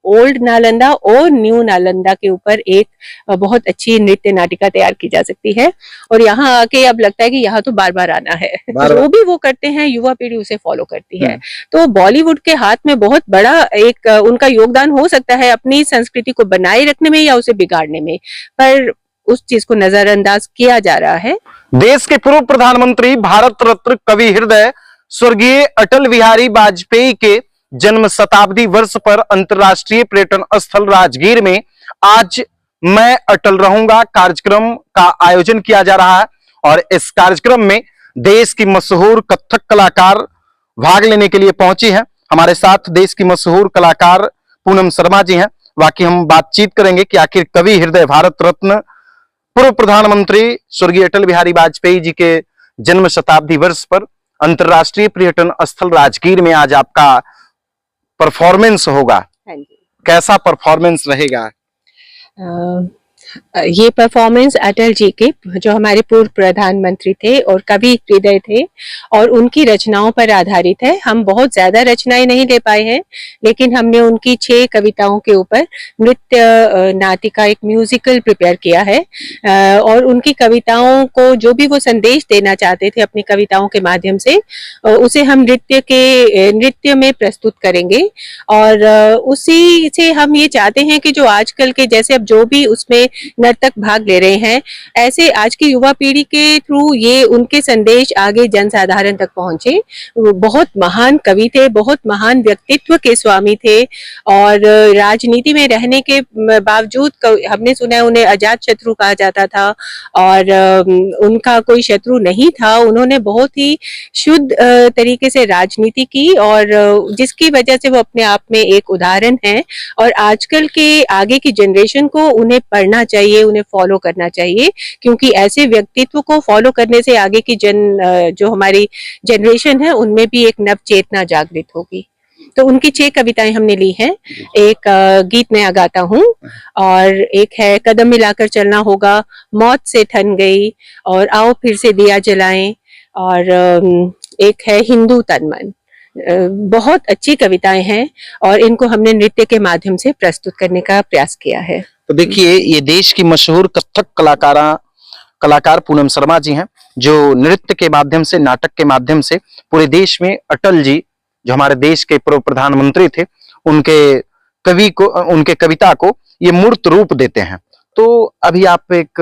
Old Nalanda और new Nalanda के ऊपर एक बहुत अच्छी नृत्य नाटिका तैयार की जा सकती है। और यहाँ आके अब लगता है कि यहाँ तो बार बार आना है। जो भी वो करते हैं युवा पीढ़ी उसे फॉलो करती है। तो बॉलीवुड के हाथ में बहुत बड़ा एक उनका योगदान हो सकता है अपनी संस्कृति को बनाए रखने में या उसे बिगाड़ने में, पर उस चीज को नजरअंदाज किया जा रहा है। देश के पूर्व प्रधानमंत्री, भारत रत्न, कवि हृदय स्वर्गीय अटल बिहारी वाजपेयी के जन्म शताब्दी वर्ष पर अंतर्राष्ट्रीय पर्यटन स्थल राजगीर में आज मैं अटल रहूंगा कार्यक्रम का आयोजन किया जा रहा है। और इस कार्यक्रम में देश की मशहूर कथक कलाकार भाग लेने के लिए पहुंची हैं। हमारे साथ देश की मशहूर कलाकार पूनम शर्मा जी हैं। बाकी हम बातचीत करेंगे कि आखिर कवि हृदय, भारत रत्न, पूर्व प्रधानमंत्री स्वर्गीय अटल बिहारी वाजपेयी जी के जन्म शताब्दी वर्ष पर अंतर्राष्ट्रीय पर्यटन स्थल राजगीर में आज आपका परफॉर्मेंस होगा। कैसा परफॉर्मेंस रहेगा? ये परफॉर्मेंस अटल जी के, जो हमारे पूर्व प्रधानमंत्री थे और कवि हृदय थे, और उनकी रचनाओं पर आधारित है। हम बहुत ज्यादा रचनाएं नहीं ले पाए हैं, लेकिन हमने उनकी 6 कविताओं के ऊपर नृत्य नाटिका, एक म्यूजिकल प्रिपेयर किया है। और उनकी कविताओं को जो भी वो संदेश देना चाहते थे अपनी कविताओं के माध्यम से, उसे हम नृत्य में प्रस्तुत करेंगे। और उसी से हम ये चाहते हैं कि जो आजकल के, जैसे अब जो भी उसमें नर्तक भाग ले रहे हैं, ऐसे आज की युवा पीढ़ी के थ्रू ये उनके संदेश आगे जनसाधारण तक पहुंचे। वो बहुत महान कवि थे, बहुत महान व्यक्तित्व के स्वामी थे, और राजनीति में रहने के बावजूद हमने सुना है उन्हें अजात शत्रु कहा जाता था, और उनका कोई शत्रु नहीं था। उन्होंने बहुत ही शुद्ध तरीके से राजनीति की, और जिसकी वजह से वो अपने आप में एक उदाहरण है। और आजकल के आगे की जनरेशन को उन्हें पढ़ना चाहिए, उन्हें फॉलो करना चाहिए, क्योंकि ऐसे व्यक्तित्व को फॉलो करने से आगे की जो हमारी जनरेशन है उनमें भी एक नव चेतना जागृत होगी। तो उनकी 6 कविताएं हमने ली हैं। एक गीत नया गाता हूँ, और एक है कदम मिलाकर चलना होगा, मौत से ठन गई, और आओ फिर से दिया जलाएं, और एक है हिंदू तन मन। बहुत अच्छी कविताएं हैं, और इनको हमने नृत्य के माध्यम से प्रस्तुत करने का प्रयास किया है। तो देखिए, ये देश की मशहूर कथक कलाकार पूनम शर्मा जी हैं, जो नृत्य के माध्यम से, नाटक के माध्यम से पूरे देश में अटल जी, जो हमारे देश के पूर्व प्रधानमंत्री थे, उनके कविता को ये मूर्त रूप देते हैं। तो अभी आप एक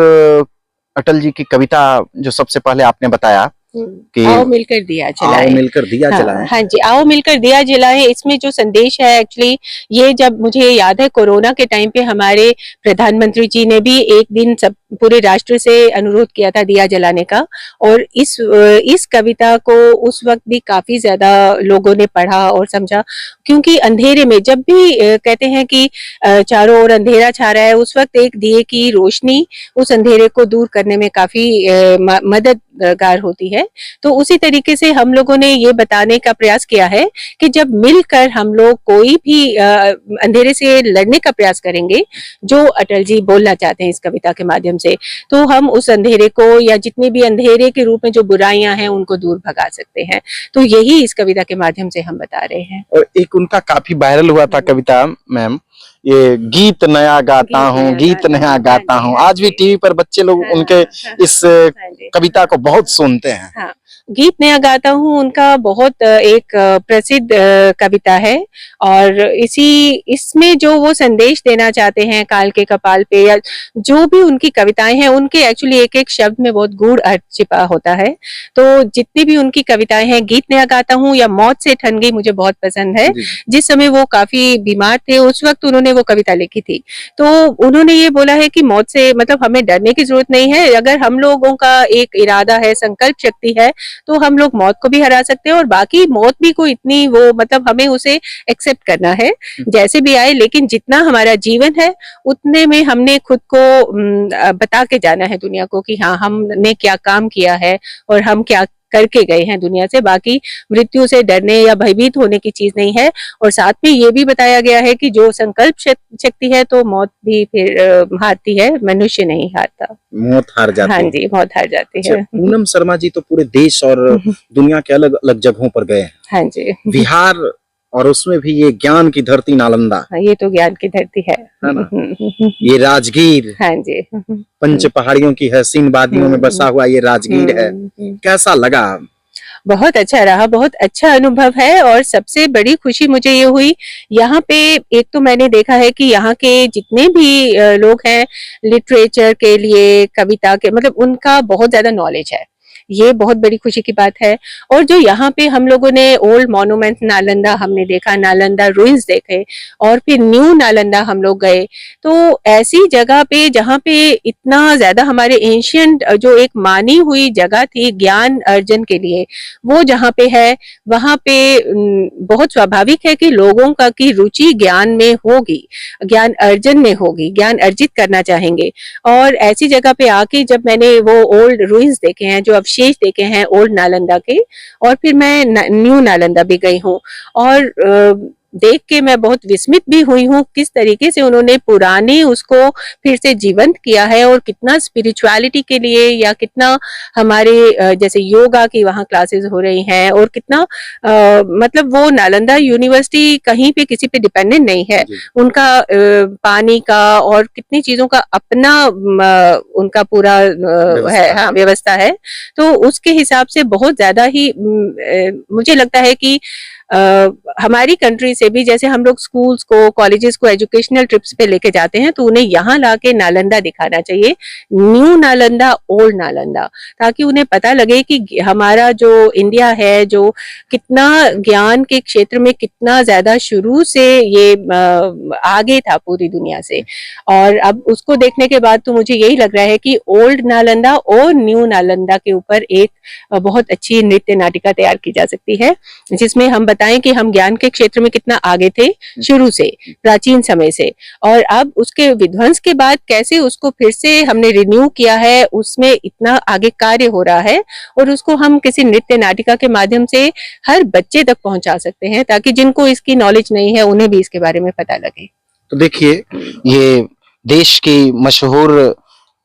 अटल जी की कविता जो सबसे पहले आपने बताया कि आओ मिलकर दिया जलाएं, आओ मिलकर दिया जलाएं। हाँ जी, आओ मिलकर दिया जलाएं। इसमें जो संदेश है, एक्चुअली ये जब मुझे याद है कोरोना के टाइम पे हमारे प्रधानमंत्री जी ने भी एक दिन सब पूरे राष्ट्र से अनुरोध किया था दिया जलाने का, और इस कविता को उस वक्त भी काफी ज्यादा लोगों ने पढ़ा और समझा, क्योंकि अंधेरे में जब भी कहते हैं कि चारों ओर अंधेरा छा रहा है, उस वक्त एक दिए की रोशनी उस अंधेरे को दूर करने में काफी मददगार होती है। तो उसी तरीके से हम लोगों ने ये बताने का प्रयास किया है कि जब मिलकर हम लोग कोई भी अंधेरे से लड़ने का प्रयास करेंगे, जो अटल जी बोलना चाहते हैं इस कविता के माध्यम से, तो हम उस अंधेरे को, या जितने भी अंधेरे के रूप में जो बुराइयां हैं, उनको दूर भगा सकते हैं। तो यही इस कविता के माध्यम से हम बता रहे हैं। और एक उनका काफी वायरल हुआ था कविता मैम, ये गीत नया गाता हूँ, गीत नया गाता हूँ। आज भी टीवी पर बच्चे लोग उनके इस कविता को बहुत सुनते हैं। गीत नया गाता हूँ उनका बहुत एक प्रसिद्ध कविता है, और इसमें जो वो संदेश देना चाहते हैं काल के कपाल पे, या जो भी उनकी कविताएं हैं, उनके एक्चुअली एक एक शब्द में बहुत गूढ़ अर्थ छिपा होता है। तो जितनी भी उनकी कविताएं हैं, गीत नया गाता हूँ या मौत से ठन गई, मुझे बहुत पसंद है। जिस समय वो काफी बीमार थे, उस वक्त उन्होंने वो कविता लिखी थी। तो उन्होंने ये बोला है कि मौत से, मतलब हमें डरने की जरूरत नहीं है। अगर हम लोगों का एक इरादा है, संकल्प शक्ति है, तो हम लोग मौत को भी हरा सकते हैं। और बाकी मौत भी कोई इतनी वो, मतलब हमें उसे एक्सेप्ट करना है जैसे भी आए, लेकिन जितना हमारा जीवन है उतने में हमने खुद को बता के जाना है दुनिया को कि हाँ, हमने क्या काम किया है और हम क्या करके गए हैं दुनिया से। बाकी मृत्यु से डरने या भयभीत होने की चीज नहीं है। और साथ में ये भी बताया गया है कि जो संकल्प शक्ति है, तो मौत भी फिर हारती है, मनुष्य नहीं हारता, मौत हार जाती है। हाँ जी, मौत हार जाती है। पूनम शर्मा जी तो पूरे देश और दुनिया के अलग अलग जगहों पर गए हैं। हाँ जी। बिहार और उसमें भी ये ज्ञान की धरती नालंदा, हाँ, ये तो ज्ञान की धरती है ना? ये राजगीर, हाँ जी। पंच पहाड़ियों की हसीन वादियों में बसा हुआ ये राजगीर है। कैसा लगा? बहुत अच्छा रहा, बहुत अच्छा अनुभव है। और सबसे बड़ी खुशी मुझे ये हुई, यहाँ पे एक तो मैंने देखा है कि यहाँ के जितने भी लोग हैं लिटरेचर के लिए, कविता के, मतलब उनका बहुत ज्यादा नॉलेज है, ये बहुत बड़ी खुशी की बात है। और जो यहाँ पे हम लोगों ने ओल्ड मॉन्यूमेंट नालंदा हमने देखा, नालंदा रुइंस देखे, और फिर न्यू नालंदा हम लोग गए, तो ऐसी जगह पे जहाँ पे इतना ज्यादा हमारे एंशियंट जो एक मानी हुई जगह थी ज्ञान अर्जन के लिए, वो जहाँ पे है, वहाँ पे बहुत स्वाभाविक है कि लोगों का की रुचि ज्ञान में होगी, ज्ञान अर्जन में होगी, ज्ञान अर्जित करना चाहेंगे। और ऐसी जगह पे आके जब मैंने वो ओल्ड रुइंस देखे हैं, जो अवशेष देखे हैं ओल्ड नालंदा के, और फिर मैं न्यू नालंदा भी गई हूँ, और देख के मैं बहुत विस्मित भी हुई हूँ किस तरीके से उन्होंने पुराने उसको फिर से जीवंत किया है, और कितना स्पिरिचुअलिटी के लिए, या कितना हमारे जैसे योगा की वहाँ क्लासेस हो रही हैं, और कितना मतलब वो नालंदा यूनिवर्सिटी कहीं पे किसी पे डिपेंडेंट नहीं है, उनका पानी का और कितनी चीजों का अपना उनका पूरा है, हाँ, व्यवस्था है। तो उसके हिसाब से बहुत ज्यादा ही मुझे लगता है कि हमारी कंट्री से भी, जैसे हम लोग स्कूल्स को, कॉलेजेस को एजुकेशनल ट्रिप्स पे लेके जाते हैं, तो उन्हें यहाँ लाके नालंदा दिखाना चाहिए, न्यू नालंदा, ओल्ड नालंदा, ताकि उन्हें पता लगे कि हमारा जो इंडिया है, जो कितना ज्ञान के क्षेत्र में कितना ज्यादा शुरू से ये आगे था पूरी दुनिया से। और अब उसको देखने के बाद तो मुझे यही लग रहा है कि ओल्ड नालंदा और न्यू नालंदा के ऊपर एक बहुत अच्छी नृत्य नाटिका तैयार की जा सकती है, जिसमें हम बताएं कि हम ज्ञान के क्षेत्र में कितना आगे थे शुरू से, प्राचीन समय से, और अब उसके विध्वंस के बाद कैसे उसको फिर से हमने रिन्यू किया है, उसमें इतना आगे कार्य हो रहा है, और उसको हम किसी नृत्य नाटिका के माध्यम से हर बच्चे तक पहुंचा सकते हैं, ताकि जिनको इसकी नॉलेज नहीं है उन्हें भी इसके बारे में पता लगे। तो देखिए, ये देश की मशहूर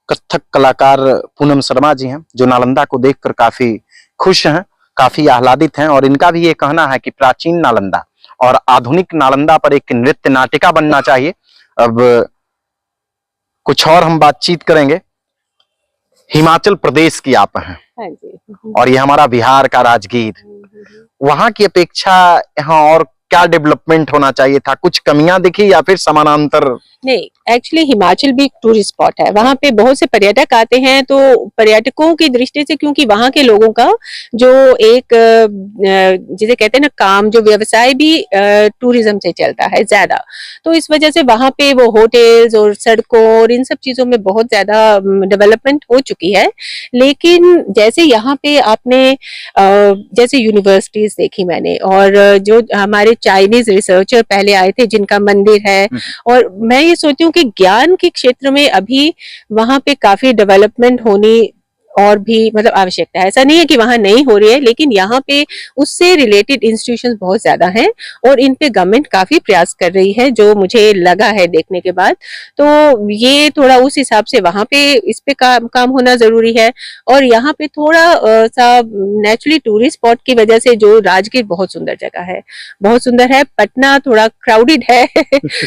कथक कलाकार पूनम शर्मा जी हैं, जो नालंदा को देखकर काफी खुश हैं, काफी आह्लादित हैं, और इनका भी ये कहना है कि प्राचीन नालंदा और आधुनिक नालंदा पर एक नृत्य नाटिका बनना चाहिए। अब कुछ और हम बातचीत करेंगे। हिमाचल प्रदेश की आप हैं, हाँ जी, और ये हमारा बिहार का राजगीर, वहां की अपेक्षा यहाँ और क्या डेवलपमेंट होना चाहिए था? कुछ कमियां दिखी या फिर समानांतर? नहीं, एक्चुअली हिमाचल भी एक टूरिस्ट स्पॉट है, वहाँ पे बहुत से पर्यटक आते हैं, तो पर्यटकों की दृष्टि से, क्योंकि वहाँ के लोगों का जो एक जिसे कहते हैं ना काम, जो व्यवसाय भी टूरिज्म से चलता है ज्यादा, तो इस वजह से वहाँ पे वो होटल्स और सड़कों और इन सब चीजों में बहुत ज्यादा डेवलपमेंट हो चुकी है। लेकिन जैसे यहाँ पे आपने जैसे यूनिवर्सिटीज देखी मैंने, और जो हमारे चाइनीज रिसर्चर पहले आए थे जिनका मंदिर है, और मैं ये सोचती हूँ कि ज्ञान के क्षेत्र में अभी वहां पे काफी डेवलपमेंट होनी और भी मतलब आवश्यकता है। ऐसा नहीं है कि वहां नहीं हो रही है, लेकिन यहाँ पे उससे रिलेटेड इंस्टीट्यूशंस बहुत ज्यादा हैं, और इन पे गवर्नमेंट काफी प्रयास कर रही है, जो मुझे लगा है देखने के बाद। तो ये थोड़ा उस हिसाब से वहां पे इस पे काम होना जरूरी है। और यहाँ पे थोड़ा सा नेचुरली टूरिस्ट स्पॉट की वजह से जो राजगीर बहुत सुंदर जगह है, बहुत सुंदर है। पटना थोड़ा क्राउडेड है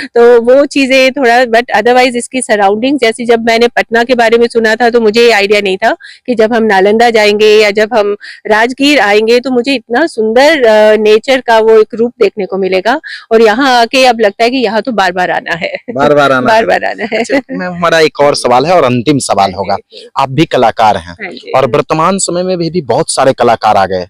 तो वो चीजें थोड़ा, बट अदरवाइज इसकी सराउंडिंग, जैसे जब मैंने पटना के बारे में सुना था तो मुझे आइडिया नहीं था कि जब हम नालंदा जाएंगे या जब हम राजगीर आएंगे तो मुझे इतना सुंदर नेचर का वो एक रूप देखने को मिलेगा, और यहाँ आके अब लगता है कि यहाँ तो बार बार आना है, बार बार आना बार बार आना है। अच्छा, हमारा एक और सवाल है और अंतिम सवाल होगा। आप भी कलाकार हैं, और वर्तमान समय में भी बहुत सारे कलाकार आ गए,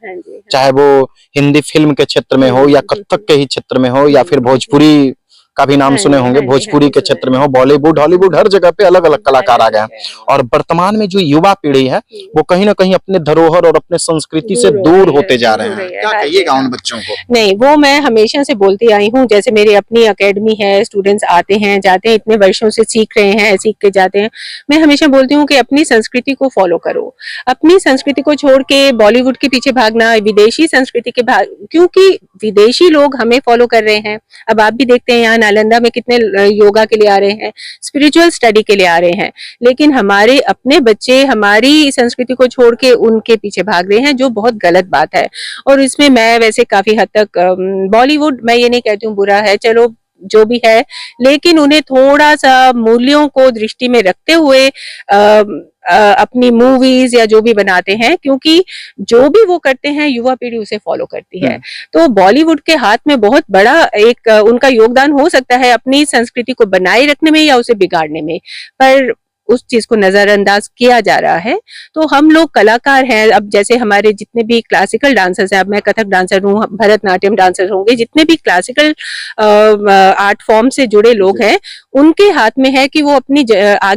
चाहे वो हिंदी फिल्म के क्षेत्र में हो, या कथक के ही क्षेत्र में हो, या फिर भोजपुरी का भी नाम सुने होंगे, भोजपुरी के क्षेत्र में हो, बॉलीवुड, हॉलीवुड, हर जगह पे अलग अलग कलाकार आ गए हैं। और वर्तमान में जो युवा पीढ़ी है वो कहीं ना कहीं अपने धरोहर और अपने संस्कृति से दूर होते जा रहे हैं। क्या कहिएगा उन बच्चों को? नहीं, वो मैं हमेशा से बोलती आई हूँ, जैसे मेरी अपनी एकेडमी है, स्टूडेंट्स आते हैं जाते हैं, इतने वर्षों से सीख रहे हैं, सीख के जाते हैं। मैं हमेशा बोलती हूँ कि अपनी संस्कृति को फॉलो करो, अपनी संस्कृति को छोड़ के बॉलीवुड के पीछे भागना, विदेशी संस्कृति के क्योंकि विदेशी लोग हमें फॉलो कर रहे हैं। अब आप भी देखते हैं यहाँ नालंदा में कितने योगा के लिए आ रहे हैं, स्पिरिचुअल स्टडी के लिए आ रहे हैं, लेकिन हमारे अपने बच्चे हमारी संस्कृति को छोड़ के उनके पीछे भाग रहे हैं, जो बहुत गलत बात है। और इसमें मैं वैसे काफी हद तक बॉलीवुड, मैं ये नहीं कहती हूँ बुरा है, चलो जो भी है, लेकिन उन्हें थोड़ा सा मूल्यों को दृष्टि में रखते हुए अपनी मूवीज या जो भी बनाते हैं, क्योंकि जो भी वो करते हैं युवा पीढ़ी उसे फॉलो करती है। तो बॉलीवुड के हाथ में बहुत बड़ा एक उनका योगदान हो सकता है अपनी संस्कृति को बनाए रखने में या उसे बिगाड़ने में, पर उस चीज को नजरअंदाज किया जा रहा है। तो हम लोग कलाकार हैं, अब जैसे हमारे जितने भी क्लासिकल डांसर्स हैं, अब मैं कथक डांसर हूँ, भरतनाट्यम डांसर होंगे, जितने भी क्लासिकल आर्ट फॉर्म से जुड़े लोग हैं, उनके हाथ में है कि वो अपनी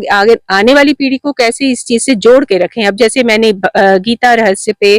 आगे आने वाली पीढ़ी को कैसे इस चीज से जोड़ के रखें। अब जैसे मैंने गीता रहस्य पे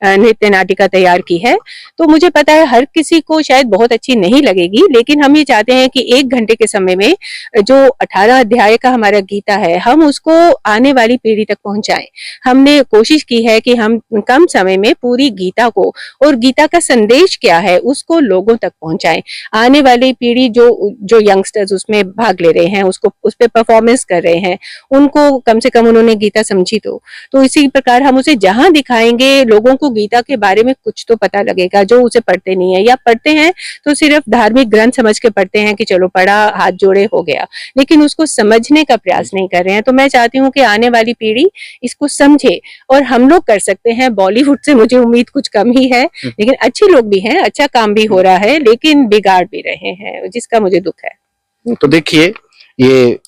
नृत्य नाटिका तैयार की है, तो मुझे पता है हर किसी को शायद बहुत अच्छी नहीं लगेगी, लेकिन हम ये चाहते हैं कि 1 घंटे के समय में जो 18 अध्याय का हमारा गीता है, हम उसको आने वाली पीढ़ी तक पहुंचाएं। हमने कोशिश की है कि हम कम समय में पूरी गीता को और गीता का संदेश क्या है उसको लोगों तक पहुंचाएं। आने वाली पीढ़ी जो यंगस्टर्स उसमें भाग ले रहे हैं, उसको उस पे परफॉर्मेंस कर रहे हैं, उनको कम से कम उन्होंने गीता समझी तो इसी प्रकार हम उसे जहां दिखाएंगे, लोगों को गीता के बारे में कुछ तो पता लगेगा, जो उसे पढ़ते नहीं है या पढ़ते हैं तो सिर्फ धार्मिक ग्रंथ समझ के पढ़ते हैं कि चलो पढ़ा, हाथ जोड़े, हो गया, लेकिन उसको समझने का प्रयास नहीं कर रहे हैं। तो मैं चाहती हूँ कि आने वाली पीढ़ी इसको समझे, और हम लोग कर सकते हैं। बॉलीवुड से मुझे उम्मीद कुछ कम ही है, लेकिन अच्छे लोग भी हैं, अच्छा काम भी हो रहा है, लेकिन बिगाड़ भी रहे हैं, जिसका मुझे दुख है। तो देखिए, ये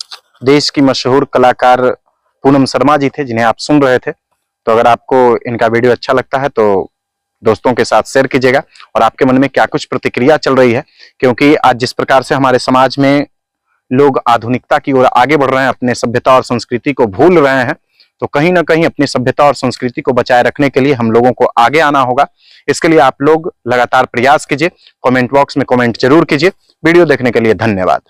देश की मशहूर कलाकार पूनम शर्मा जी थे, जिन्हें आप सुन रहे थे। तो अगर आपको इनका वीडियो अच्छा लगता है तो दोस्तों के साथ शेयर कीजिएगा, और आपके मन में क्या कुछ प्रतिक्रिया चल रही है, क्योंकि आज जिस प्रकार से हमारे समाज में लोग आधुनिकता की ओर आगे बढ़ रहे हैं, अपने सभ्यता और संस्कृति को भूल रहे हैं, तो कहीं ना कहीं अपनी सभ्यता और संस्कृति को बचाए रखने के लिए हम लोगों को आगे आना होगा। इसके लिए आप लोग लगातार प्रयास कीजिए, कमेंट बॉक्स में कमेंट जरूर कीजिए। वीडियो देखने के लिए धन्यवाद।